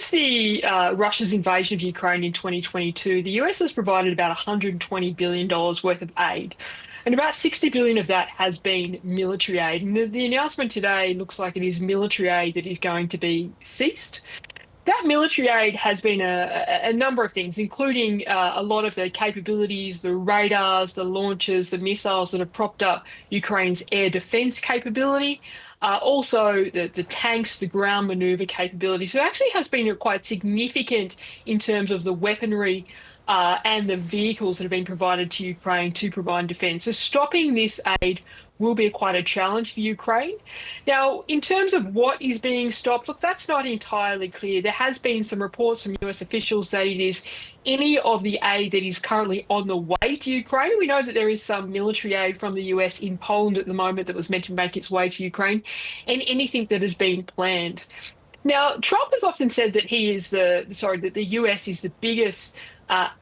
Since the Russia's invasion of Ukraine in 2022, the US has provided about $120 billion worth of aid. And about 60 billion of that has been military aid. And the announcement today looks like it is military aid that is going to be ceased. That military aid has been a number of things, including a lot of the capabilities, the radars, the launchers, the missiles that have propped up Ukraine's air defense capability. Also, the tanks, the ground maneuver capability. So it actually has been quite significant in terms of the weaponry and the vehicles that have been provided to Ukraine to provide defense. So stopping this aid will be quite a challenge for Ukraine. Now, in terms of what is being stopped, look, that's not entirely clear. There has been some reports from US officials that it is any of the aid that is currently on the way to Ukraine. We know that there is some military aid from the US in Poland at the moment that was meant to make its way to Ukraine, and anything that has been planned. Now, Trump has often said that that the US is the biggest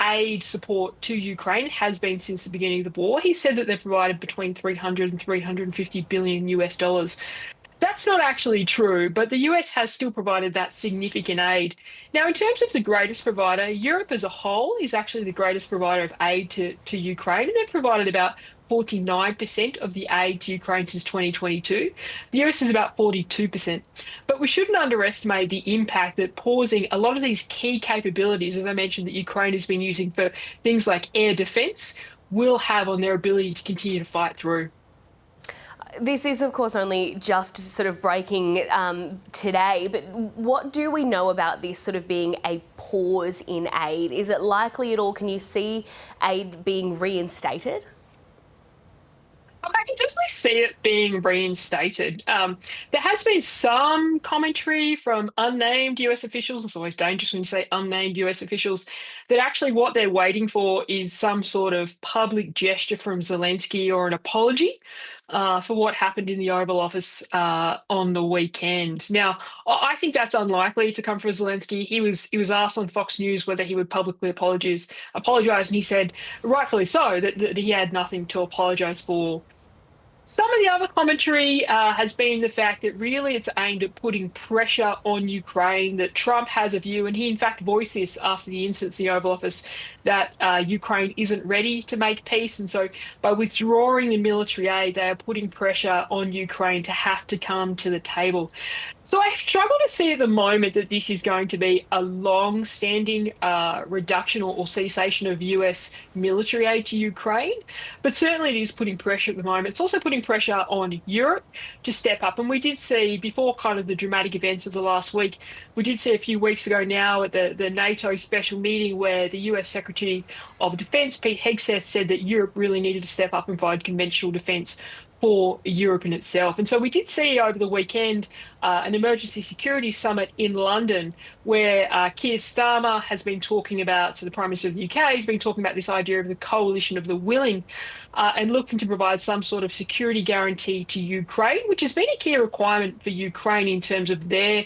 aid support to Ukraine, has been since the beginning of the war. He said that they've provided between 300 and 350 billion US dollars. That's not actually true, but the US has still provided that significant aid. Now, in terms of the greatest provider, Europe as a whole is actually the greatest provider of aid to Ukraine, and they've provided about 49% of the aid to Ukraine since 2022. The US is about 42%. But we shouldn't underestimate the impact that pausing a lot of these key capabilities, as I mentioned, that Ukraine has been using for things like air defense, will have on their ability to continue to fight through. This is, of course, only just sort of breaking today, but what do we know about this sort of being a pause in aid? Is it likely at all? Can you see aid being reinstated? I can definitely see it being reinstated. There has been some commentary from unnamed US officials. It's always dangerous when you say unnamed US officials, that actually what they're waiting for is some sort of public gesture from Zelensky or an apology for what happened in the Oval Office on the weekend. Now, I think that's unlikely to come from Zelensky. He was asked on Fox News whether he would publicly apologise, and he said, rightfully so, that he had nothing to apologise for. Some of the other commentary has been the fact that really it's aimed at putting pressure on Ukraine, that Trump has a view, and he in fact voiced this after the incidents in the Oval Office, that Ukraine isn't ready to make peace. And so by withdrawing the military aid, they are putting pressure on Ukraine to have to come to the table. So I struggle to see at the moment that this is going to be a long-standing reduction or cessation of US military aid to Ukraine, but certainly it is putting pressure at the moment. It's also putting pressure on Europe to step up. And we did see, before kind of the dramatic events of the last week, we did see a few weeks ago now at the NATO special meeting where the US Secretary of Defense, Pete Hegseth, said that Europe really needed to step up and provide conventional defense for Europe in itself. And so we did see over the weekend an emergency security summit in London where Keir Starmer has been talking about, so the Prime Minister of the UK has been talking about this idea of the coalition of the willing and looking to provide some sort of security guarantee to Ukraine, which has been a key requirement for Ukraine in terms of their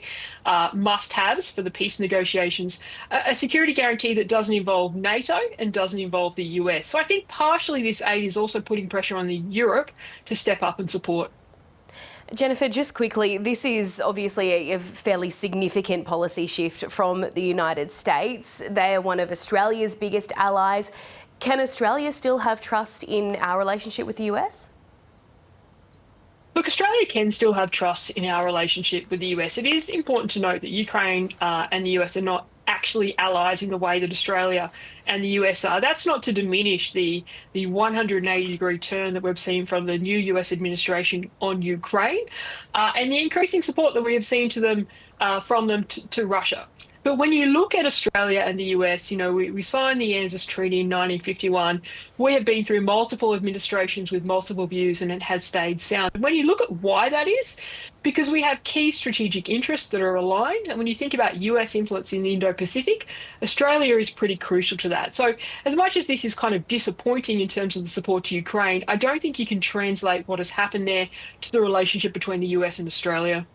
must-haves for the peace negotiations, a security guarantee that doesn't involve NATO and doesn't involve the US. So I think partially this aid is also putting pressure on the Europe to step up and support. Jennifer, just quickly, this is obviously a fairly significant policy shift from the United States. They are one of Australia's biggest allies. Can Australia still have trust in our relationship with the US? Look, Australia can still have trust in our relationship with the US. It is important to note that Ukraine and the US are not actually allies in the way that Australia and the US are. That's not to diminish the 180-degree turn that we've seen from the new US administration on Ukraine and the increasing support that we have seen to them from them to Russia. But when you look at Australia and the US, you know, we signed the ANZUS Treaty in 1951. We have been through multiple administrations with multiple views and it has stayed sound. When you look at why that is, because we have key strategic interests that are aligned. And when you think about US influence in the Indo-Pacific, Australia is pretty crucial to that. So as much as this is kind of disappointing in terms of the support to Ukraine, I don't think you can translate what has happened there to the relationship between the US and Australia.